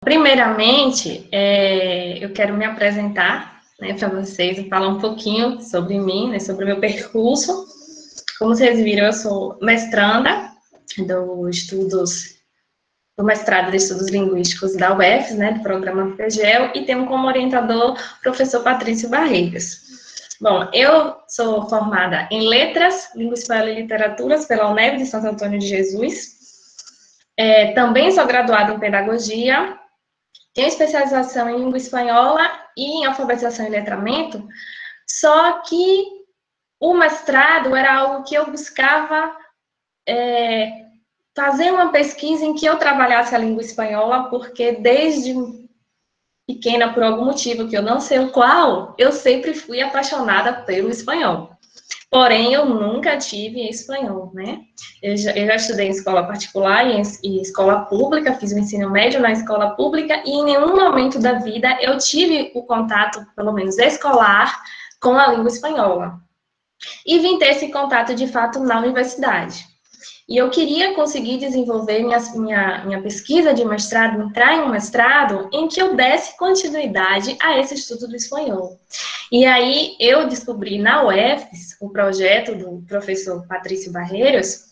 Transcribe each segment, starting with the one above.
Primeiramente, eu quero me apresentar, né, para vocês, falar um pouquinho sobre mim, né, sobre o meu percurso. Como vocês viram, eu sou mestranda do mestrado de Estudos Linguísticos da UFES, né, do programa FEGEL, e tenho como orientador o professor Patrício Barreiros. Bom, eu sou formada em Letras, Língua Espanhola e Literaturas pela UNEB de Santo Antônio de Jesus. Também sou graduada em Pedagogia, tenho especialização em Língua Espanhola e em Alfabetização e Letramento, só que o mestrado era algo que eu buscava fazer uma pesquisa em que eu trabalhasse a língua espanhola, porque desde pequena, por algum motivo que eu não sei o qual, eu sempre fui apaixonada pelo espanhol. Porém, eu nunca tive espanhol, né? Eu já estudei em escola particular e escola pública, fiz o ensino médio na escola pública, e em nenhum momento da vida eu tive o contato, pelo menos escolar, com a língua espanhola. E vim ter esse contato, de fato, na universidade. E eu queria conseguir desenvolver minha pesquisa de mestrado, entrar em um mestrado em que eu desse continuidade a esse estudo do espanhol. E aí eu descobri na UFES o projeto do professor Patrício Barreiros,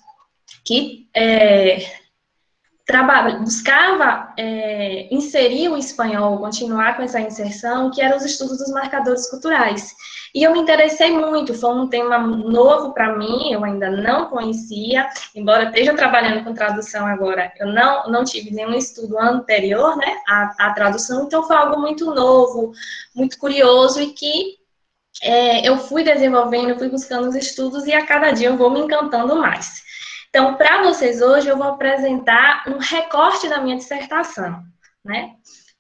que buscava inserir o espanhol, continuar com essa inserção, que eram os estudos dos marcadores culturais. E eu me interessei muito, foi um tema novo para mim, eu ainda não conhecia, embora esteja trabalhando com tradução agora, eu não tive nenhum estudo anterior, né, à tradução, então foi algo muito novo, muito curioso, e que eu fui desenvolvendo, fui buscando os estudos, e a cada dia eu vou me encantando mais. Então, para vocês hoje, eu vou apresentar um recorte da minha dissertação, né?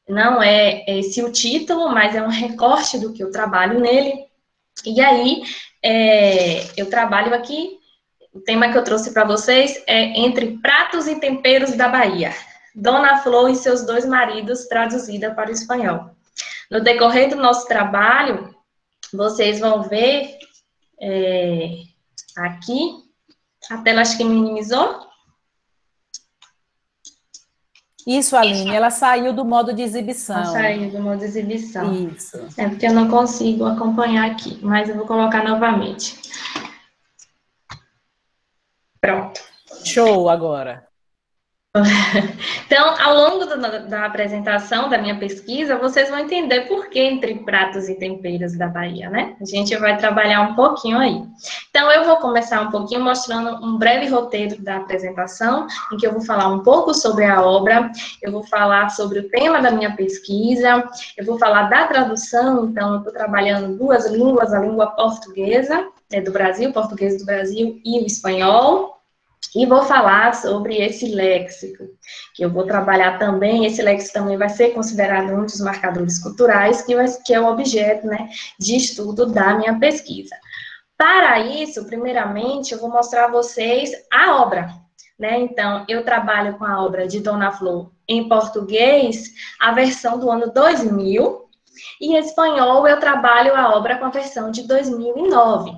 Não é esse o título, mas é um recorte do que eu trabalho nele. E aí, eu trabalho aqui, o tema que eu trouxe para vocês é Entre Pratos e Temperos da Bahia, Dona Flor e seus dois maridos, traduzida para o espanhol. No decorrer do nosso trabalho, vocês vão ver aqui, a tela acho que minimizou. Isso, Aline, ela saiu do modo de exibição. Ela saiu do modo de exibição. Isso. É porque eu não consigo acompanhar aqui, mas eu vou colocar novamente. Pronto. Show agora. Então, ao longo da apresentação da minha pesquisa, vocês vão entender por que Entre Pratos e Temperos da Bahia, né? A gente vai trabalhar um pouquinho aí. Então, eu vou começar um pouquinho mostrando um breve roteiro da apresentação, em que eu vou falar um pouco sobre a obra, eu vou falar sobre o tema da minha pesquisa, eu vou falar da tradução, então eu estou trabalhando duas línguas, a língua portuguesa do Brasil, português do Brasil e o espanhol. E vou falar sobre esse léxico, que eu vou trabalhar também. Esse léxico também vai ser considerado um dos marcadores culturais, que é o objeto, né, de estudo da minha pesquisa. Para isso, primeiramente, eu vou mostrar a vocês a obra, né? Então, eu trabalho com a obra de Dona Flor em português, a versão do ano 2000, e em espanhol eu trabalho a obra com a versão de 2009.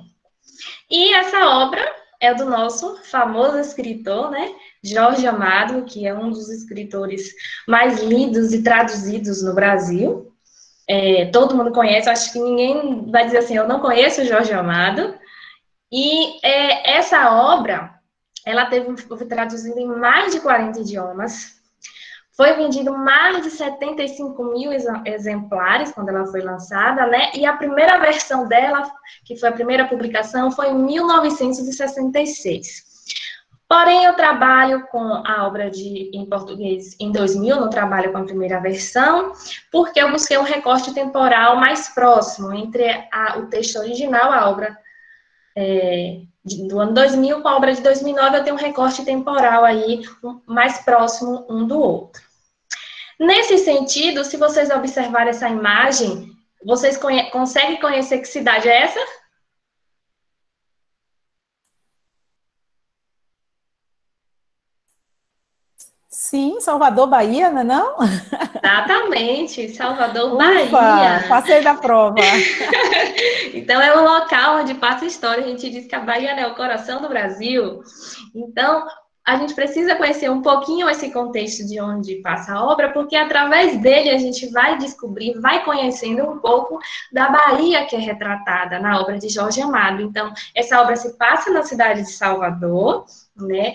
E essa obra é do nosso famoso escritor, né, Jorge Amado, que é um dos escritores mais lidos e traduzidos no Brasil. Todo mundo conhece, acho que ninguém vai dizer assim, eu não conheço o Jorge Amado. E essa obra, ela foi traduzida em mais de 40 idiomas. Foi vendido mais de 75 mil exemplares quando ela foi lançada, né? E a primeira versão dela, que foi a primeira publicação, foi em 1966. Porém, eu trabalho com a obra em português em 2000, não trabalho com a primeira versão, porque eu busquei um recorte temporal mais próximo entre o texto original, a obra do ano 2000, com a obra de 2009, eu tenho um recorte temporal aí mais próximo um do outro. Nesse sentido, se vocês observarem essa imagem, vocês conseguem conhecer que cidade é essa? Sim, Salvador, Bahia, não é não? Exatamente, Salvador, Ufa, Bahia. passei da prova. Então, é um local onde passa história. A gente diz que a Bahia é o coração do Brasil. Então, a gente precisa conhecer um pouquinho esse contexto de onde passa a obra, porque através dele a gente vai descobrir, vai conhecendo um pouco da Bahia que é retratada na obra de Jorge Amado. Então, essa obra se passa na cidade de Salvador, né?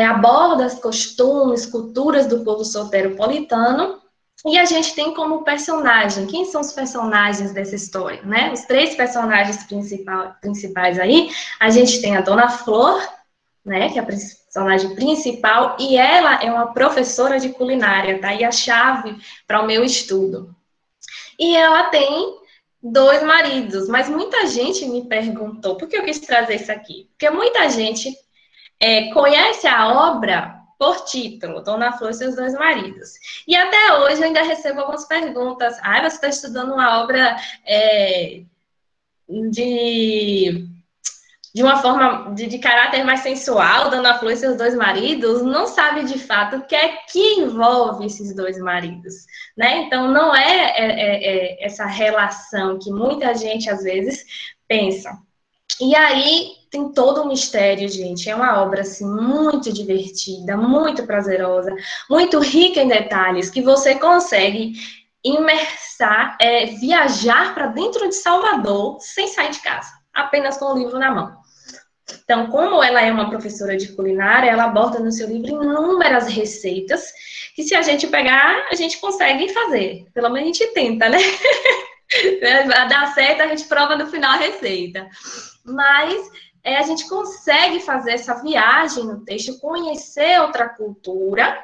Aborda os costumes, culturas do povo soteropolitano, e a gente tem como personagem, quem são os personagens dessa história, né? Os 3 personagens principais aí, a gente tem a Dona Flor, né, que é a personagem principal, e ela é uma professora de culinária, tá? E a chave para o meu estudo. E ela tem 2 maridos, mas muita gente me perguntou, por que eu quis trazer isso aqui? Porque muita gente conhece a obra por título, Dona Flor e seus 2 maridos. E até hoje eu ainda recebo algumas perguntas. Ah, você está estudando uma obra de uma forma de caráter mais sensual, Dona Flor e seus 2 maridos, não sabe de fato o que é que envolve esses 2 maridos, né? Então, não é essa relação que muita gente, às vezes, pensa. E aí, tem todo um mistério, gente. É uma obra, assim, muito divertida, muito prazerosa, muito rica em detalhes, que você consegue imersar, viajar para dentro de Salvador sem sair de casa, apenas com o livro na mão. Então, como ela é uma professora de culinária, ela aborda no seu livro inúmeras receitas que, se a gente pegar, a gente consegue fazer. Pelo menos a gente tenta, né? Dá certo, a gente prova no final a receita. Mas a gente consegue fazer essa viagem no texto, conhecer outra cultura,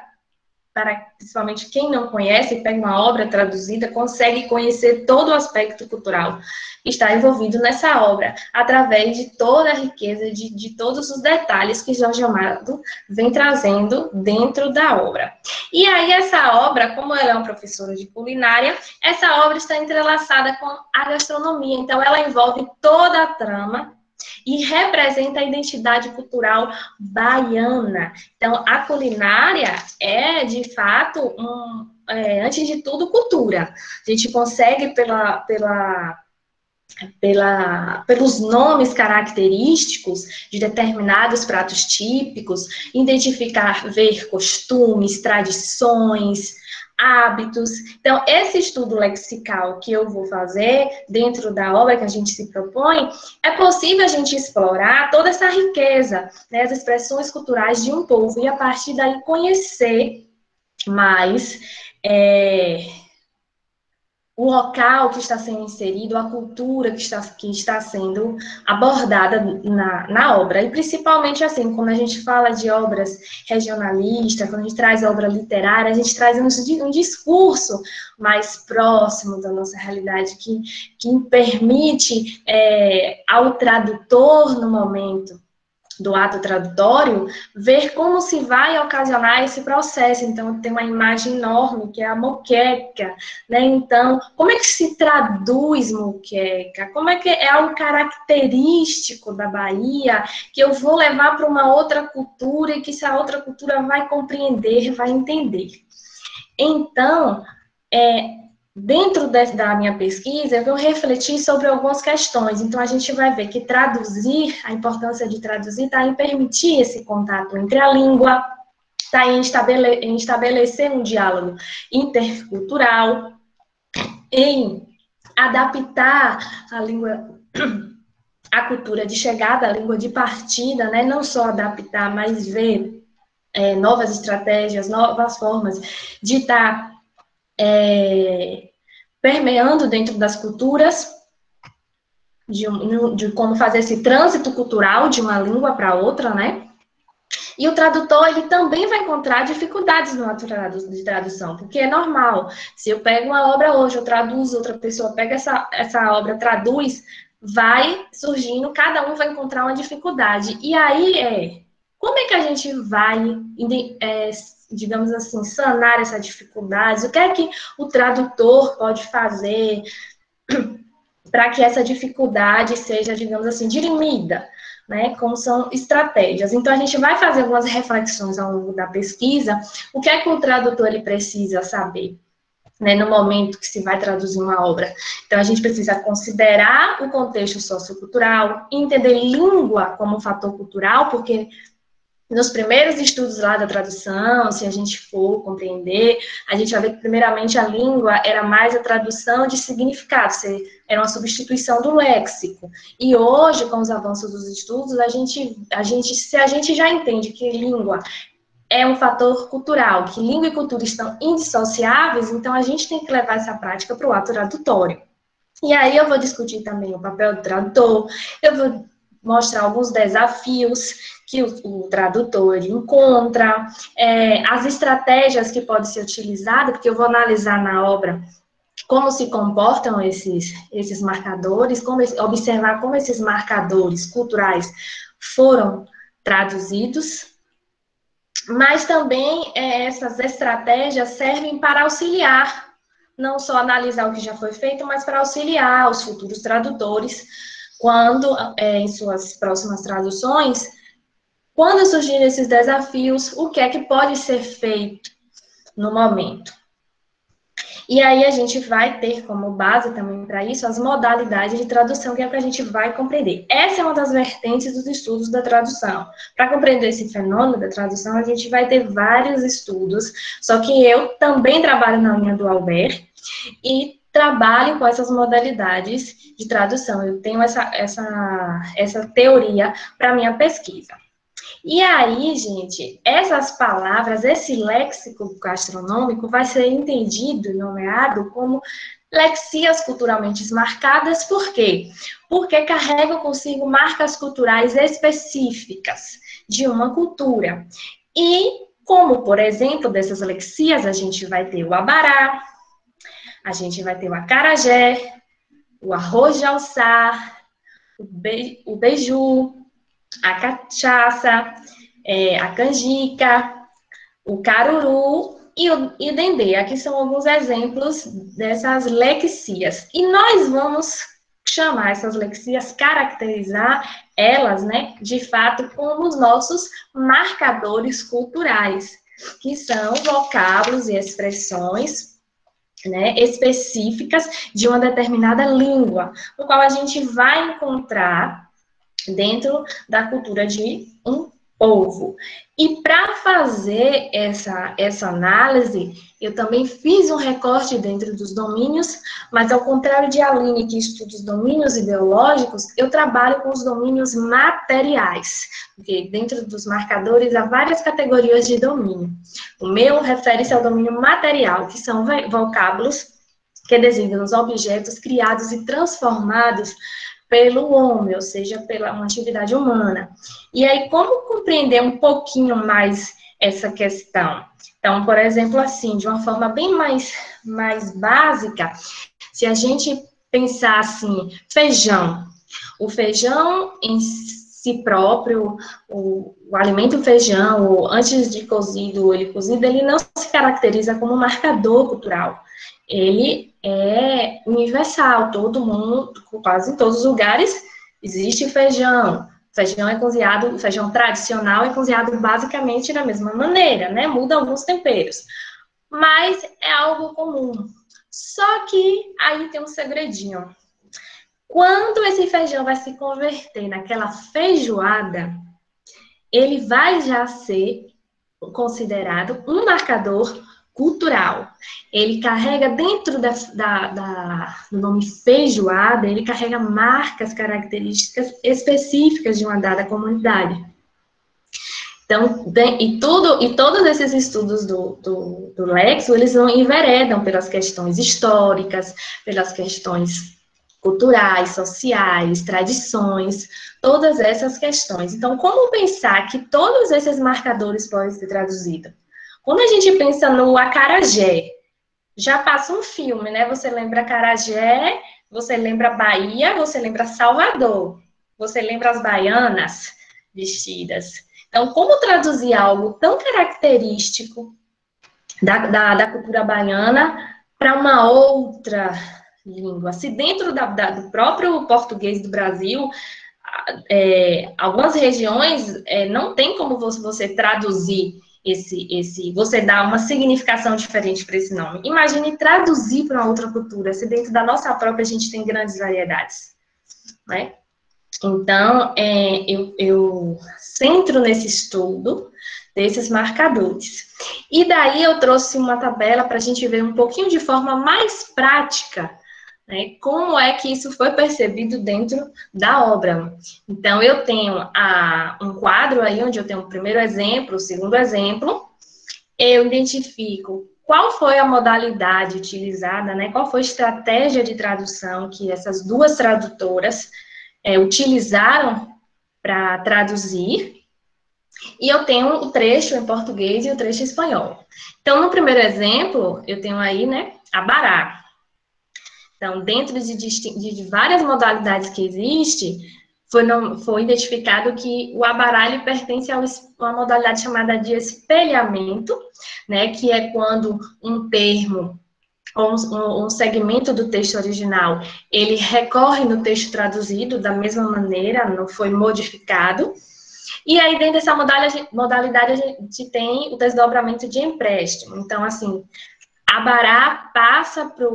para principalmente quem não conhece, pega uma obra traduzida, consegue conhecer todo o aspecto cultural que está envolvido nessa obra, através de toda a riqueza, de todos os detalhes que Jorge Amado vem trazendo dentro da obra. E aí, essa obra, como ela é uma professora de culinária, essa obra está entrelaçada com a gastronomia, então ela envolve toda a trama e representa a identidade cultural baiana. Então, a culinária é, de fato, antes de tudo, cultura. A gente consegue, pelos nomes característicos de determinados pratos típicos, identificar, ver costumes, tradições, hábitos. Então, esse estudo lexical que eu vou fazer dentro da obra que a gente se propõe, é possível a gente explorar toda essa riqueza, né, as expressões culturais de um povo, e a partir daí conhecer mais o local que está sendo inserido, a cultura que está sendo abordada na obra. E principalmente, assim, quando a gente fala de obras regionalistas, quando a gente traz obra literária, a gente traz um discurso mais próximo da nossa realidade, que permite ao tradutor, no momento do ato tradutório, ver como se vai ocasionar esse processo. Então, tem uma imagem enorme, que é a moqueca, né? Então, como é que se traduz moqueca? Como é que é algo característico da Bahia, que eu vou levar para uma outra cultura, e que essa outra cultura vai compreender, vai entender. Então, dentro da minha pesquisa, eu vou refletir sobre algumas questões. Então, a gente vai ver que a importância de traduzir está em permitir esse contato entre a língua, está em estabelecer um diálogo intercultural, em adaptar a língua, a cultura de chegada, a língua de partida, né? Não só adaptar, mas ver novas estratégias, novas formas de estar permeando dentro das culturas, de como fazer esse trânsito cultural de uma língua para outra, né? E o tradutor, ele também vai encontrar dificuldades no ato de tradução, porque é normal. Se eu pego uma obra hoje, eu traduzo, outra pessoa pega essa obra, traduz, vai surgindo, cada um vai encontrar uma dificuldade. E aí, como é que a gente vai, digamos assim, sanar essa dificuldade? O que é que o tradutor pode fazer para que essa dificuldade seja, digamos assim, dirimida, né? Como são estratégias. Então, a gente vai fazer algumas reflexões ao longo da pesquisa, o que é que o tradutor ele precisa saber, né, no momento que se vai traduzir uma obra. Então, a gente precisa considerar o contexto sociocultural, entender língua como fator cultural, porque nos primeiros estudos lá da tradução, se a gente for compreender, a gente vai ver que, primeiramente, a língua era mais a tradução de significado, era uma substituição do léxico. E hoje, com os avanços dos estudos, se a gente já entende que língua é um fator cultural, que língua e cultura estão indissociáveis, então a gente tem que levar essa prática para o ato tradutório. E aí eu vou discutir também o papel do tradutor, eu vou mostrar alguns desafios que o tradutor ele encontra, as estratégias que podem ser utilizadas, porque eu vou analisar na obra como se comportam esses marcadores, observar como esses marcadores culturais foram traduzidos, mas também essas estratégias servem para auxiliar, não só analisar o que já foi feito, mas para auxiliar os futuros tradutores, quando, em suas próximas traduções, quando surgirem esses desafios, o que é que pode ser feito no momento. E aí a gente vai ter como base também para isso as modalidades de tradução, que é o que a gente vai compreender. Essa é uma das vertentes dos estudos da tradução. Para compreender esse fenômeno da tradução, a gente vai ter vários estudos, só que eu também trabalho na linha do Albert e trabalho com essas modalidades de tradução. Eu tenho essa teoria para minha pesquisa. E aí, gente, essas palavras, esse léxico gastronômico vai ser entendido e nomeado como lexias culturalmente marcadas, por quê? Porque carregam consigo marcas culturais específicas de uma cultura. E, como, por exemplo, dessas lexias, a gente vai ter o abará, a gente vai ter o acarajé, o arroz de alçar, o beiju, a cachaça, a canjica, o caruru e o dendê. Aqui são alguns exemplos dessas lexias. E nós vamos chamar essas lexias, caracterizar elas, né, de fato, como os nossos marcadores culturais, que são vocábulos e expressões, né, específicas de uma determinada língua, no qual a gente vai encontrar dentro da cultura de um povo. E para fazer essa análise, eu também fiz um recorte dentro dos domínios, mas ao contrário de Aline, que estuda os domínios ideológicos, eu trabalho com os domínios materiais, porque dentro dos marcadores há várias categorias de domínio. O meu refere-se ao domínio material, que são vocábulos que designam os objetos criados e transformados pelo homem, ou seja, pela uma atividade humana. E aí, como compreender um pouquinho mais essa questão? Então, por exemplo, assim, de uma forma bem mais básica, se a gente pensar assim, feijão. O feijão em si próprio, o alimento feijão, antes de cozido, ele não se caracteriza como marcador cultural. Ele é universal, todo mundo, quase em todos os lugares, existe feijão. Feijão é cozinhado, feijão tradicional é cozinhado basicamente da mesma maneira, né? Muda alguns temperos, mas é algo comum. Só que aí tem um segredinho. Quando esse feijão vai se converter naquela feijoada, ele vai já ser considerado um marcador cultural. Ele carrega dentro do nome feijoada, ele carrega marcas, características específicas de uma dada comunidade. Então, todos esses estudos do Lexo, eles não enveredam pelas questões históricas, pelas questões culturais, sociais, tradições, todas essas questões. Então, como pensar que todos esses marcadores podem ser traduzidos? Quando a gente pensa no acarajé, já passa um filme, né? Você lembra acarajé, você lembra Bahia, você lembra Salvador, você lembra as baianas vestidas. Então, como traduzir algo tão característico da cultura baiana para uma outra língua? Se dentro do próprio português do Brasil, algumas regiões não tem como você traduzir você dá uma significação diferente para esse nome. Imagine traduzir para uma outra cultura, se dentro da nossa própria a gente tem grandes variedades, né? Então, eu centro nesse estudo desses marcadores. E daí eu trouxe uma tabela para a gente ver um pouquinho de forma mais prática, né, como é que isso foi percebido dentro da obra. Então, eu tenho um quadro aí, onde eu tenho o primeiro exemplo, o segundo exemplo, eu identifico qual foi a modalidade utilizada, né, qual foi a estratégia de tradução que essas duas tradutoras utilizaram para traduzir, e eu tenho o trecho em português e o trecho em espanhol. Então, no primeiro exemplo, eu tenho aí, né, abará. Então, dentro de várias modalidades que existem, foi identificado que o abará ele pertence a uma modalidade chamada de espelhamento, né, que é quando um termo ou um segmento do texto original, ele recorre no texto traduzido da mesma maneira, não foi modificado. E aí, dentro dessa modalidade, a gente tem o desdobramento de empréstimo. Então, assim, abará passa para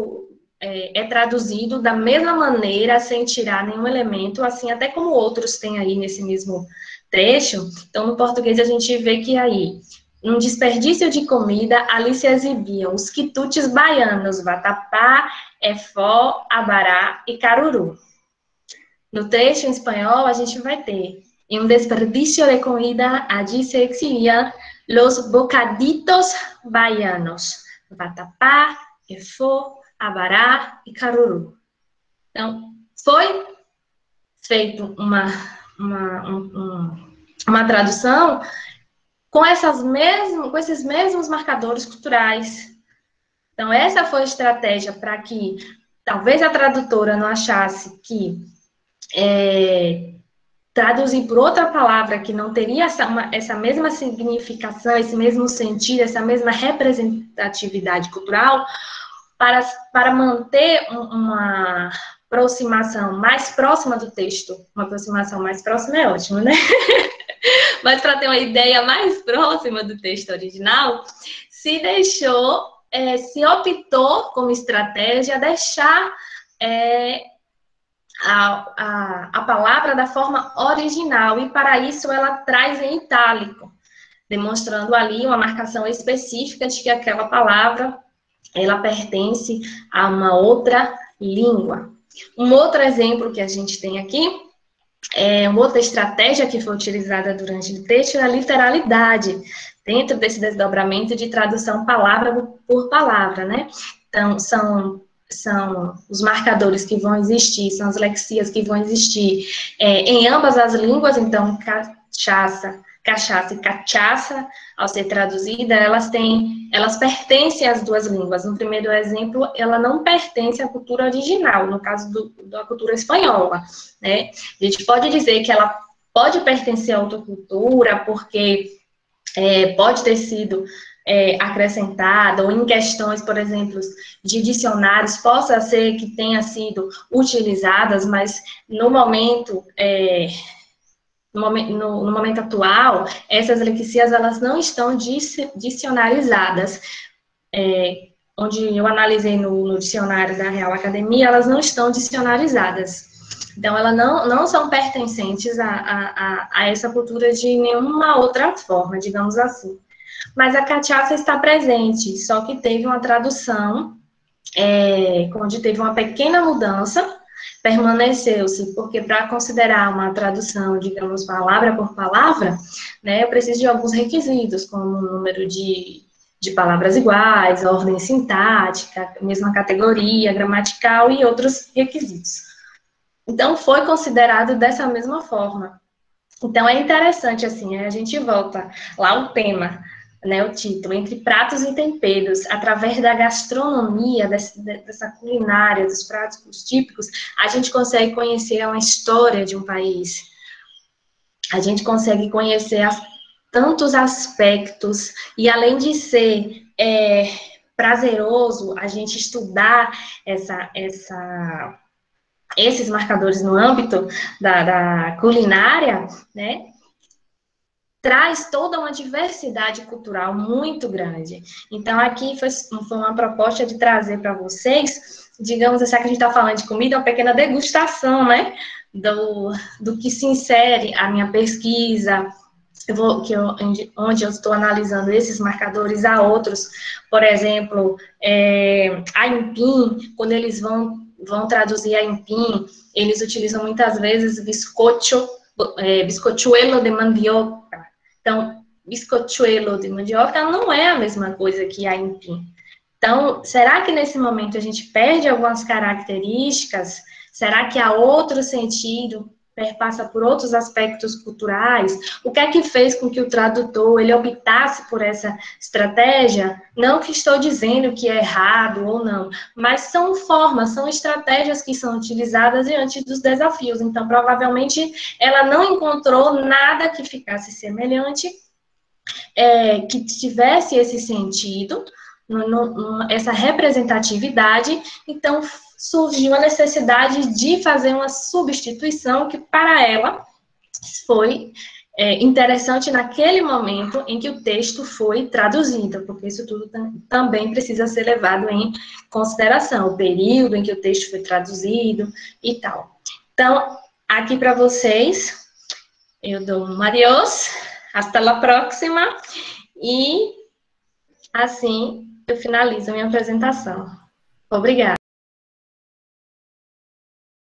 é traduzido da mesma maneira, sem tirar nenhum elemento, assim, até como outros têm aí nesse mesmo trecho. Então, no português, a gente vê que aí, um desperdício de comida, ali se exibiam os quitutes baianos, vatapá, efó, abará e caruru. No trecho em espanhol, a gente vai ter, em um desperdício de comida, allí se exhibían los bocaditos baianos, vatapá, efó, abará e caruru. Então, foi feito uma tradução com esses mesmos marcadores culturais. Então, essa foi a estratégia para que talvez a tradutora não achasse que traduzir por outra palavra que não teria essa mesma significação, esse mesmo sentido, essa mesma representatividade cultural, para manter uma aproximação mais próxima do texto. Uma aproximação mais próxima é ótimo, né? Mas para ter uma ideia mais próxima do texto original, se optou como estratégia deixar a palavra da forma original, e para isso ela traz em itálico, demonstrando ali uma marcação específica de que aquela palavra ela pertence a uma outra língua. Um outro exemplo que a gente tem aqui, uma outra estratégia que foi utilizada durante o texto é a literalidade, dentro desse desdobramento de tradução palavra por palavra, né? Então, são os marcadores que vão existir, são as lexias que vão existir em ambas as línguas. Então, cachaça e cachaça, ao ser traduzida, elas pertencem às duas línguas. No primeiro exemplo, ela não pertence à cultura original, no caso da cultura espanhola, né? A gente pode dizer que ela pode pertencer a outra cultura, porque pode ter sido acrescentada, ou em questões, por exemplo, de dicionários, possa ser que tenha sido utilizadas, mas no momento atual, essas lexias elas não estão dicionarizadas. Onde eu analisei no dicionário da Real Academia, elas não estão dicionarizadas. Então, elas não são pertencentes a essa cultura de nenhuma outra forma, digamos assim. Mas a cachaça está presente, só que teve uma tradução, onde teve uma pequena mudança, permaneceu-se, porque para considerar uma tradução, digamos, palavra por palavra, né, eu preciso de alguns requisitos, como o número de palavras iguais, ordem sintática, mesma categoria, gramatical e outros requisitos. Então, foi considerado dessa mesma forma. Então, é interessante, assim, a gente volta lá o tema, né, o título, Entre Pratos e Temperos, através da gastronomia, dessa culinária, dos pratos típicos, a gente consegue conhecer uma história de um país, a gente consegue conhecer tantos aspectos, e além de ser prazeroso a gente estudar esses marcadores no âmbito da culinária, né, traz toda uma diversidade cultural muito grande. Então, aqui foi uma proposta de trazer para vocês, digamos assim, que a gente está falando de comida, uma pequena degustação, né, do que se insere a minha pesquisa, onde eu estou analisando esses marcadores, a outros, por exemplo, a INPIN, quando eles vão traduzir a INPIN, eles utilizam muitas vezes bizcochuelo de mandioca. Então, bizcochuelo de mandioca não é a mesma coisa que a INPIN. Então, será que nesse momento a gente perde algumas características? Será que há outro sentido? Perpassa por outros aspectos culturais? O que é que fez com que o tradutor ele optasse por essa estratégia? Não que estou dizendo que é errado ou não, mas são formas, são estratégias que são utilizadas diante dos desafios. Então, provavelmente, ela não encontrou nada que ficasse semelhante, que tivesse esse sentido, essa representatividade, então surgiu a necessidade de fazer uma substituição que para ela foi interessante naquele momento em que o texto foi traduzido, porque isso tudo também precisa ser levado em consideração, o período em que o texto foi traduzido e tal. Então, aqui para vocês, eu dou um adiós, hasta la próxima, e assim eu finalizo a minha apresentação. Obrigada.